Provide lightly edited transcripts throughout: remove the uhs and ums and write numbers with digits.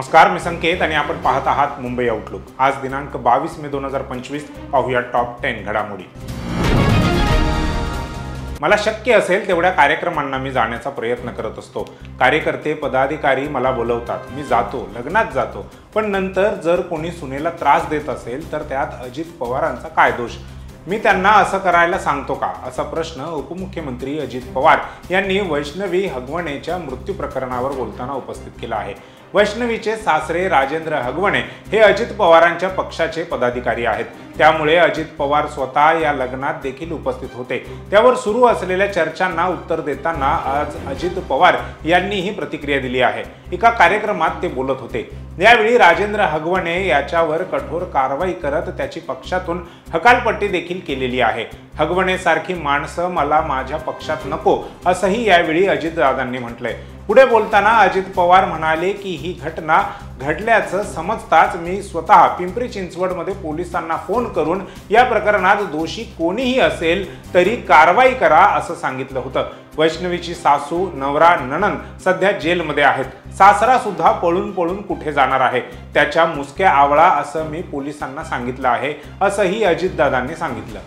नमस्कार, मी संकेत आणि आपण पाहत आहात मुंबई आउटलुक। आज दिनांक 22 मे 2025 पाहूया टॉप 10 घडामोडी। मला शक्य असेल तेवढ्या कार्यक्रमांना मी जाण्याचा प्रयत्न करत असतो। कार्यकर्ते पदाधिकारी मला बोलवतात, मी जातो, लग्नात जातो, पण नंतर जर कोणी सुनेला त्रास देत असेल तर त्यात अजित पवारांचा काय दोष? मी त्यांना असं करायला सांगतो का, असा प्रश्न उपमुख्यमंत्री अजित पवार यांनी वैष्णवी हगवणेच्या मृत्यू प्रकरणावर बोलताना उपस्थित केला आहे। वैष्णवीचे सासरे राजेंद्र हगवणे हे अजित पवारांच्या पक्षाचे पदाधिकारी आहेत, त्यामुळे अजित पवार स्वतः या लग्नात देखील उपस्थित होते। त्यावर सुरू असलेल्या चर्चांना उत्तर देताना आज अजित पवार यांनी ही प्रतिक्रिया दिली आहे। एका कार्यक्रमात ते बोलत होते। यावेळी राजेंद्र हगवणे याच्यावर कठोर कारवाई करत त्याची पक्षातून हकालपट्टी देखील केलेली आहे। हगवणे सारखी माणसं मला माझ्या पक्षात नको, असंही यावेळी अजितदादांनी म्हटलंय। पुढे बोलताना अजित पवार म्हणाले की ही घटना घडल्याचं समजताच मी स्वतः पिंपरी चिंचवडमध्ये पोलिसांना फोन करून या प्रकरणात दोषी कोणीही असेल तरी कारवाई करा असं सांगितलं होतं। वैष्णवीची सासू, नवरा, नणंद सध्या जेलमध्ये आहेत। सासरा सुद्धा पळून कुठे जाणार आहे, त्याच्या मुसक्या आवळा असं मी पोलिसांना सांगितलं आहे, असंही अजितदादांनी सांगितलं।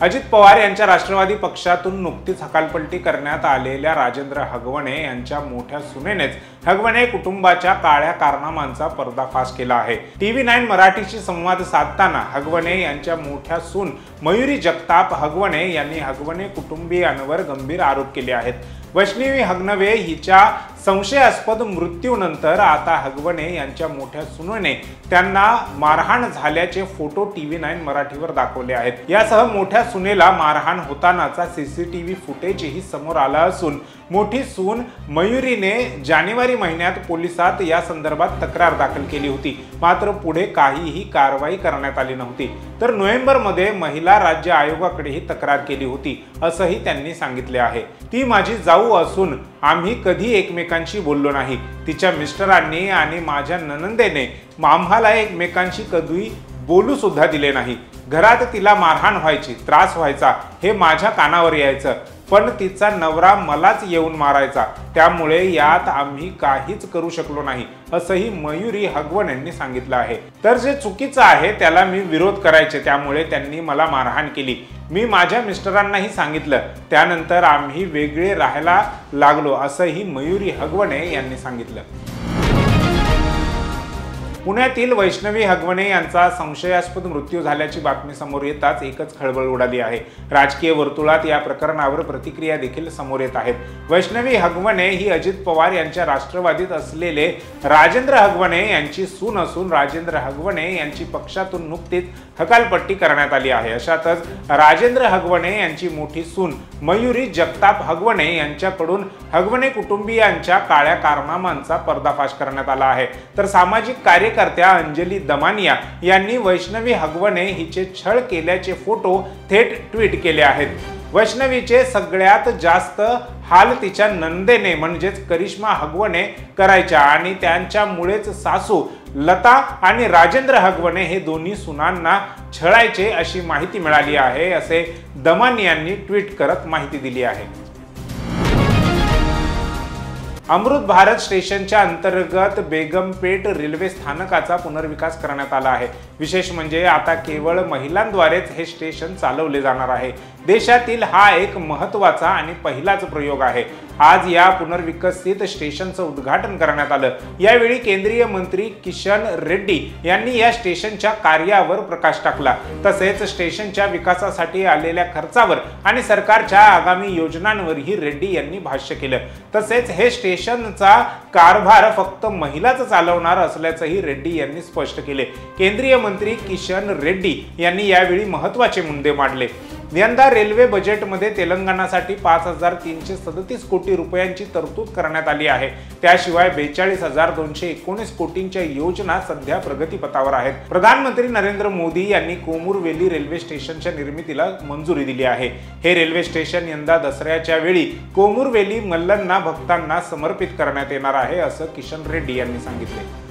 अजित पवार यांच्या राष्ट्रवादी पक्षातून नुकतीच हकालपट्टी करण्यात आलेल्या राजेंद्र हगवणे यांच्या मोठ्या सुनेनेच हगवणे कुटुंबाच्या काळ्या कारनामांचा पर्दाफाश केला आहे। TV9 मराठीशी संवाद साधताना हगवणे यांच्या मोठ्या सून मयुरी जगताप हगवणे यांनी हगवणे कुटुंबियांवर गंभीर आरोप केले आहेत। वैष्णवी हगवणे हिच्या संशयास्पद मृत्यूनंतर आता हगवणे यांच्या मोठ्या सुनेने त्यांना मारहाण झाल्याचे फोटो TV9 मराठीवर दाखवले आहेत। यासह मोठ्या सुनेला मारहाण होतानाचा CCTV फुटेजही समोर आला असून मोठी सून मयुरीने जानेवारी महिन्यात पोलिसात या संदर्भात तक्रार दाखल केली होती, मात्र पुढे काहीही कारवाई करण्यात आली नव्हती। तर नोव्हेंबरमध्ये महिला राज्य आयोगाकडेही तक्रार केली होती, असंही त्यांनी सांगितले आहे। ती माझी जाऊ असून आम्ही कधी एकमेकांशी बोललो नाही। तिच्या मिस्टरांनी आणि माझ्या ननंदेने आम्हाला एकमेकांशी कधी बोलू सुद्धा दिले नाही। घरात तिला मारहाण व्हायची, त्रास व्हायचा, हे माझ्या कानावर यायचं, पण तिचा नवरा मलाच येऊन मारायचा, त्यामुळे यात आम्ही काहीच करू शकलो नाही, असंही मयुरी हगवणे यांनी सांगितलं आहे। तर जे चुकीचं आहे त्याला मी विरोध करायचे, त्यामुळे त्यांनी मला मारहाण केली। मी माझ्या मिस्टरांनाही सांगितलं, त्यानंतर आम्ही वेगळे राहायला लागलो, असंही मयुरी हगवणे यांनी सांगितलं। पुण्यातील वैष्णवी हगवणे यांचा संशयास्पद मृत्यू झाल्याची बातमी समोर येताच एकच खळबळ उडाली आहे। राजकीय वर्तुळात या प्रकरणावर प्रतिक्रिया देखील समोर येत आहेत। वैष्णवी हगवणे ही अजित पवार यांच्या राष्ट्रवादीत असलेले राजेंद्र हगवणे यांची सून असून राजेंद्र हगवणे यांची पक्षातून नुकतीच हकालपट्टी करण्यात आली आहे। अशातच राजेंद्र हगवणे यांची मोठी सून मयुरी जगताप हगवणे यांच्याकडून हगवणे कुटुंबियांच्या काळ्या कारनामांचा पर्दाफाश करण्यात आला आहे। तर सामाजिक कार्यकर्त्या अंजली दमानिया यांनी वैष्णवी हगवणे हिचे छळ केल्याचे फोटो थेट ट्विट केले आहेत। वैष्णवीचे सगळ्यात जास्त हाल तिच्या नंदेने म्हणजेच करिश्मा हगवणे करायच्या आणि त्यांच्यामुळेच सासू लता आणि राजेंद्र हगवणे हे दोन्ही सुनांना छळायचे अशी माहिती मिळाली आहे, असे दमानियांनी ट्विट करत माहिती दिली आहे। अमृत भारत स्टेशनच्या अंतर्गत बेगमपेठ रेल्वे स्थानकाचा पुनर्विकास करण्यात आला आहे। विशेष म्हणजे आता केवळ महिलांद्वारेच हे स्टेशन चालवले जाणार आहे। देशातील हा एक महत्त्वाचा आणि पहिलाच प्रयोग आहे। आज या पुनर्विकसित स्टेशनचं उद्घाटन करण्यात आलं। यावेळी केंद्रीय मंत्री किशन रेड्डी यांनी या स्टेशनच्या कार्यावर प्रकाश टाकला, तसेच स्टेशनच्या विकासासाठी आलेल्या खर्चावर आणि सरकारच्या आगामी योजनांवरही रेड्डी यांनी भाष्य केलं। तसेच हे स्टेशनचा कारभार फक्त महिलाच चालवणार असल्याचंही रेड्डी यांनी स्पष्ट केले। केंद्रीय मंत्री किशन रेड्डी यांनी यावेळी महत्त्वाचे मुद्दे मांडले। यंदा रेल्वे बजेटमध्ये तेलंगणासाठी 5,337 कोटी रुपयांची तरतूद करण्यात आली आहे। त्याशिवाय 42,219 कोटींच्या योजना सध्या प्रगतीपथावर आहेत। प्रधानमंत्री नरेंद्र मोदी यांनी कोमुरवेली रेल्वे स्टेशनच्या निर्मितीला मंजुरी दिली आहे। हे रेल्वे स्टेशन यंदा दसऱ्याच्या वेळी कोमुरवेली मल्लन्ना भक्तांना समर्पित करण्यात येणार आहे, असं किशन रेड्डी यांनी सांगितले।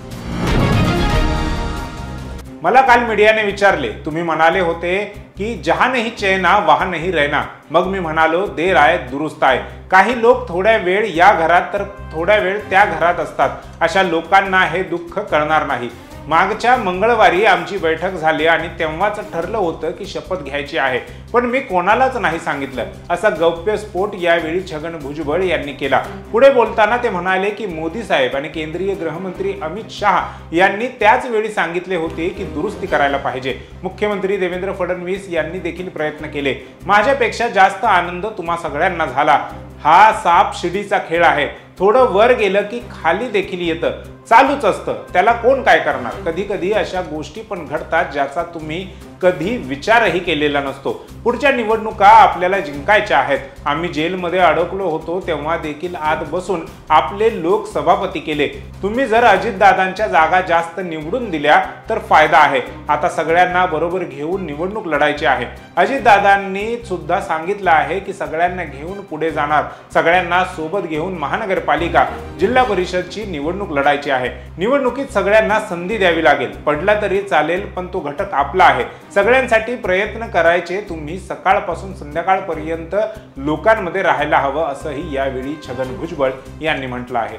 मला काल मीडियाने विचारले, तुम्ही म्हणाले होते की जहां नहीं चैना वहां नहीं रहना। मग मी म्हणालो देर आए दुरुस्त आए। काही लोक थोड्या वेळ या घरात तर थोड्या वेळ त्या घरात असतात. अशा लोकांना हे दुःख कळणार नाही. मागच्या मंगळवारी आमची बैठक झाली आणि तेव्हाच ठरलं होतं की शपथ घ्यायची आहे, पण मी कोणालाच नाही सांगितलं, असा गौप्यस्फोट यावेळी छगन भुजबळ यांनी केला. पुढे बोलताना ते म्हणाले की मोदी साहेब आणि केंद्रीय गृहमंत्री अमित शहा यांनी त्याच वेळी सांगितले होते की दुरुस्ती करायला पाहिजे. मुख्यमंत्री देवेंद्र फडणवीस यांनी देखील प्रयत्न केले. माझ्यापेक्षा जास्त आनंद तुम्हा सगळ्यांना झाला. हा साप शिडीचा खेळ आहे. थोडं वर गेलं की खाली देखील येतं, चालूच असतं. त्याला कोण काय करणार. कधी कधी अशा गोष्टी पण घडतात ज्याचा तुम्ही कधी विचारही केलेला नसतो. पुढच्या निवडणुका आपल्याला जिंकायच्या आहेत. आम्ही जेलमध्ये अडकलो होतो तेव्हा देखील आत बसून आपले लोक सभापती केले. तुम्ही जर अजितदादांच्या जागा जास्त निवडून दिल्या तर फायदा आहे. आता सगळ्यांना बरोबर घेऊन निवडणूक लढायची आहे. अजितदादांनी सुद्धा सांगितलं आहे की सगळ्यांना घेऊन पुढे जाणार. सगळ्यांना सोबत घेऊन महानगरपालिका, जिल्हा परिषदची निवडणूक लढायची आहे. निवडणुकीत सगळ्यांना संधी द्यावी लागेल. पडला तरी चालेल, पण तो घटक आपला आहे. सगळ्यांसाठी प्रयत्न करायचे. तुम्ही सकाळपासून संध्याकाळपर्यंत लोकांमध्ये राहायला हवं, असंही यावेळी छगन भुजबळ यांनी म्हटलं आहे.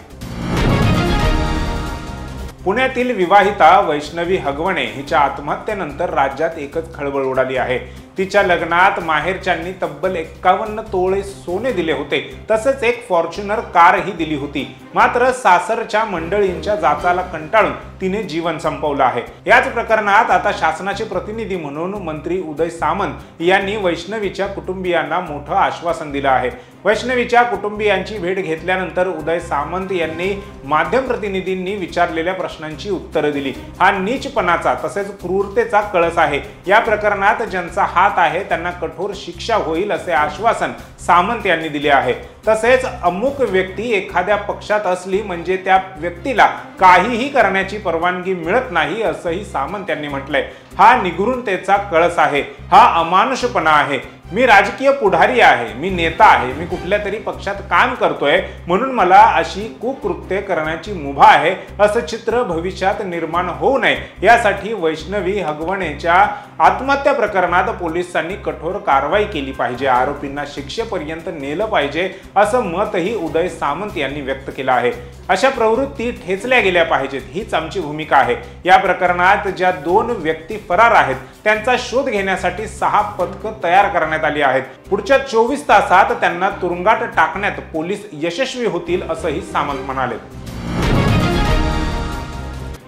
पुण्यातील विवाहिता वैष्णवी हगवणे हिच्या आत्महत्येनंतर राज्यात एकच खळबळ उडाली आहे. तिच्या लग्नात माहेरच्यांनी तब्बल 51 तोळे सोने दिले होते. तसंच एक फॉर्च्युनर कारही दिली होती. मात्र सासरच्या मंडळींच्या जाचाला कंटाळून तिने जीवन संपवलं आहे. याच प्रकरणात आता शासनाचे प्रतिनिधी म्हणून मंत्री उदय सामंत यांनी वैष्णवीच्या कुटुंबियांना मोठं आश्वासन दिलं आहे. वैष्णवीच्या कुटुंबियांची भेट घेतल्यानंतर उदय सामंत यांनी माध्यम प्रतिनिधींनी विचारलेल्या प्रश्नांची उत्तरं दिली. हा नीचपणाचा तसेच क्रूरतेचा कळस आहे. या प्रकरणात ज्यांचा हात आहे त्यांना कठोर शिक्षा होईल असे आश्वासन सामंत यांनी दिले आहे. तसेच अमुक व्यक्ती एखाद्या पक्षात असली म्हणजे त्या व्यक्तीला काहीही करण्याची परवानगी मिळत नाही, असंही सामंत यांनी म्हटलंय. हा निगृणतेचा कळस आहे. हा अमानुषपणा आहे. मी राजकीय पुढारी आहे, मी नेता आहे, मी कुठल्या तरी पक्षात काम करतोय म्हणून मला अशी कुकृत्ये करण्याची मुभा आहे, असं चित्र भविष्यात निर्माण होऊ नये यासाठी वैष्णवी हगवणेच्या आत्महत्या प्रकरणात पोलिसांनी कठोर कारवाई केली पाहिजे. आरोपींना शिक्षेपर्यंत नेलं पाहिजे, असं मतही उदय सामंत यांनी व्यक्त केलं आहे. अशा प्रवृत्ती ठेचल्या गेल्या पाहिजेत, हीच आमची भूमिका आहे. या प्रकरणात ज्या 2 व्यक्ती फरार आहेत त्यांचा शोध घेण्यासाठी 6 पथकं तयार करण्यात आली आहेत. पुढच्या 24 तासात त्यांना तुरुंगात टाकण्यात पोलीस यशस्वी होतील, असंही सामंत म्हणाले.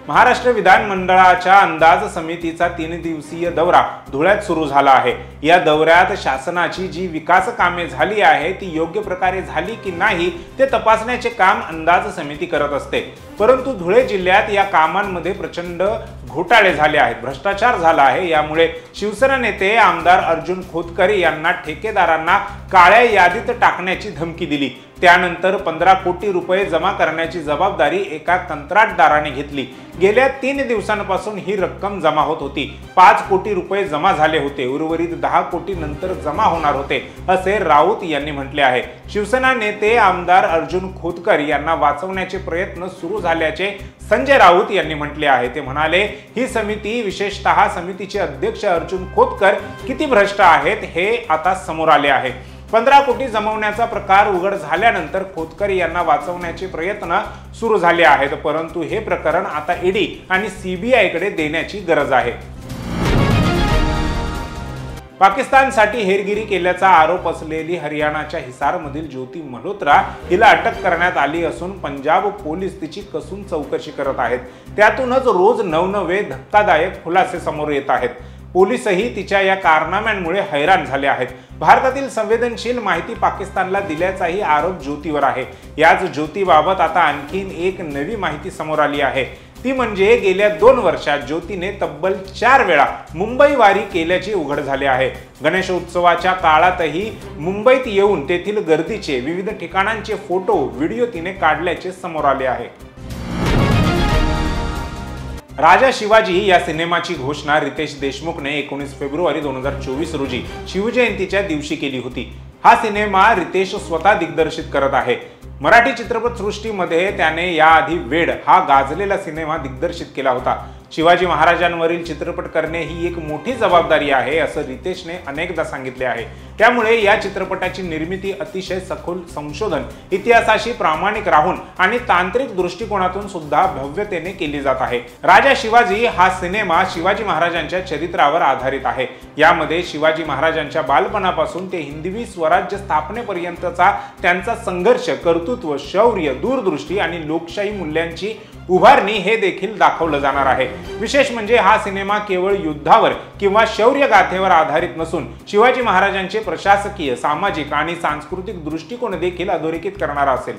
महाराष्ट्र विधानमंडळाच्या अंदाज समितीचा 3 दिवसीय दौरा धुळ्यात सुरू झाला आहे. या दौऱ्यात शासनाची जी विकास कामे झाली आहे ती योग्य प्रकारे झाली की नाही ते तपासण्याचे काम अंदाज समिती करत असते. परंतु धुळे जिल्ह्यात या कामांमध्ये प्रचंड घोटाळे झाले आहेत, भ्रष्टाचार झाला आहे. यामुळे शिवसेना नेते आमदार अर्जुन खोतकर यांना ठेकेदारांना काळ्या यादीत टाकण्याची धमकी दिली. त्यानंतर 15 कोटी रुपये जमा करण्याची जबाबदारी एका कंत्राटदाराने घेतली. गेल्या 3 दिवसांपासून ही रक्कम जमा होत होती. 5 कोटी रुपये जमा झाले होते. उर्वरित 10 कोटी नंतर जमा होणार होते, असे राऊत यांनी म्हटले आहे. शिवसेना नेते आमदार अर्जुन खोतकर यांना वाचवण्याचे प्रयत्न सुरू झाल्याचे संजय राऊत यांनी म्हटले आहे. ते म्हणाले, ही समिती, विशेषतः समितीचे अध्यक्ष अर्जुन खोतकर किती भ्रष्ट आहेत हे आता समोर आले आहे. 15 कोटी जमवण्याचा प्रकार उघड झाल्यानंतर खोतकर यांना वाचवण्याचे प्रयत्न सुरू झाले आहेत. परंतु हे प्रकरण आता ईडी आणि सीबीआयकडे देण्याची गरज आहे. पाकिस्तानसाठी हेरगिरी केल्याचा आरोप असलेली हरियाणाच्या हिसारमधील ज्योती मल्होत्रा हिला अटक करण्यात आली असून पंजाब पोलीस तिची कसून चौकशी करत आहेत. त्यातूनच रोज नवनवे धक्कादायक खुलासे समोर येत आहेत. पोलीसही तिच्या या कारनाम्यांमुळे हैराण झाले आहेत. भारतातील संवेदनशील माहिती पाकिस्तानला दिल्याचाही आरोप ज्योतीवर आहे. याच ज्योतीबाबत आता आणखीन एक नवी माहिती समोर आली आहे. ती म्हणजे गेल्या 2 वर्षात ज्योतीने तब्बल 4 वेळा मुंबई वारी केल्याचे उघड झाले आहे. गणेशोत्सवाच्या काळातही मुंबईत येऊन तेथील गर्दीचे विविध ठिकाणांचे फोटो, व्हिडिओ तिने काढल्याचे समोर आले आहे. राजा शिवाजी या सिनेमाची घोषणा रितेश देशमुखने 19 फेब्रुवारी 2024 रोजी शिवजयंतीच्या दिवशी केली होती. हा सिनेमा रितेश स्वतः दिग्दर्शित करत आहे. मराठी चित्रपट सृष्टीमध्ये त्याने याआधी वेड हा गाजलेला सिनेमा दिग्दर्शित केला होता. शिवाजी महाराजांवरील चित्रपट करणे ही एक मोठी जबाबदारी आहे असं रितेशने अनेकदा सांगितले आहे। त्यामुळे या चित्रपटाची निर्मिती अतिशय सखोल संशोधन, इतिहासाशी प्रामाणिक राहून आणि तांत्रिक दृष्टिकोनातून सुद्धा भव्यतेने केली जात आहे। राजा शिवाजी हा सिनेमा शिवाजी महाराजांच्या चरित्रावर आधारित आहे। यामध्ये शिवाजी महाराजांच्या बालपणापासून ते हिंदवी स्वराज्य स्थापनेपर्यंतचा त्यांचा संघर्ष, कर्तृत्व, शौर्य, दूरदृष्टी आणि लोकशाही मूल्यांची उभारणी हे देखील दाखवलं जाणार आहे। विशेष म्हणजे हा सिनेमा केवळ युद्धावर किंवा शौर्य गाथेवर आधारित नसून शिवाजी महाराजांचे प्रशासकीय, सामाजिक आणि सांस्कृतिक दृष्टिकोन देखील अधोरेखित करणारा असेल।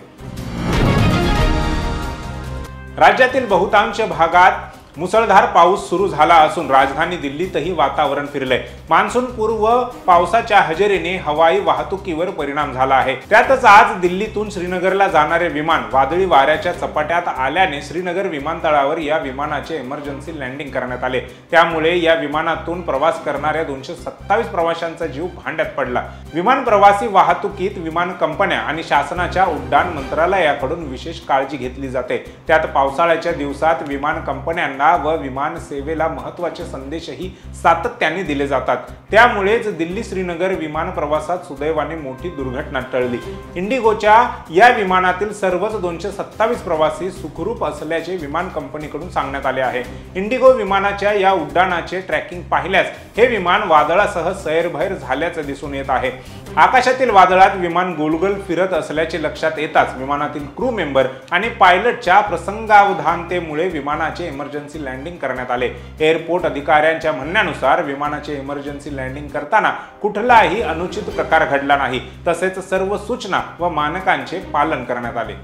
राज्यातील बहुतांश भागात मुसळधार पाऊस सुरू झाला असून राजधानी दिल्लीतही वातावरण फिरलंय। मान्सून पूर्व पावसाच्या हजेरीने हवाई वाहतुकीवर परिणाम झाला आहे। त्यातच आज दिल्लीतून श्रीनगरला जाणारे विमान वादळी वाऱ्याच्या चपाट्यात आल्याने श्रीनगर विमानतळावर या विमानाचे इमर्जन्सी लँडिंग करण्यात आले। त्यामुळे या विमानातून प्रवास करणाऱ्या 227 प्रवाशांचा जीव भांड्यात पडला। विमान प्रवासी वाहतुकीत विमान कंपन्या आणि शासनाच्या उड्डाण मंत्रालयाकडून विशेष काळजी घेतली जाते। त्यात पावसाळ्याच्या दिवसात विमान कंपन्यांना व विमान सेवेला महत्त्वाचे संदेशही सातत्याने दिले जातात। त्यामुळेच दिल्ली श्रीनगर विमान प्रवासात सुदैवाने मोठी दुर्घटना टळली। इंडिगोच्या या विमानातील सर्वच 227 प्रवासी सुखरूप असल्याचे विमान कंपनीकडून सांगण्यात आले आहे। इंडिगो विमानाच्या या उड्डाणाचे ट्रॅकिंग पाहिल्यास हे विमान वादळासह सैरभैर झाल्याचे दिसून येत आहे। आकाशातील वादळात विमान गोलगोल फिरत असल्याचे लक्षात येताच विमानातील क्रू मेंबर आणि पायलटच्या प्रसंगावधानतेमुळे विमानाचे इमर्जन्सी लँडिंग करण्यात आले। एअरपोर्ट अधिकाऱ्यांच्या म्हणण्यानुसार विमानाचे इमर्जन्सी लँडिंग करताना कुठलाही अनुचित प्रकार घडला नाही, तसेच सर्व सूचना व मानकांचे पालन करण्यात आले।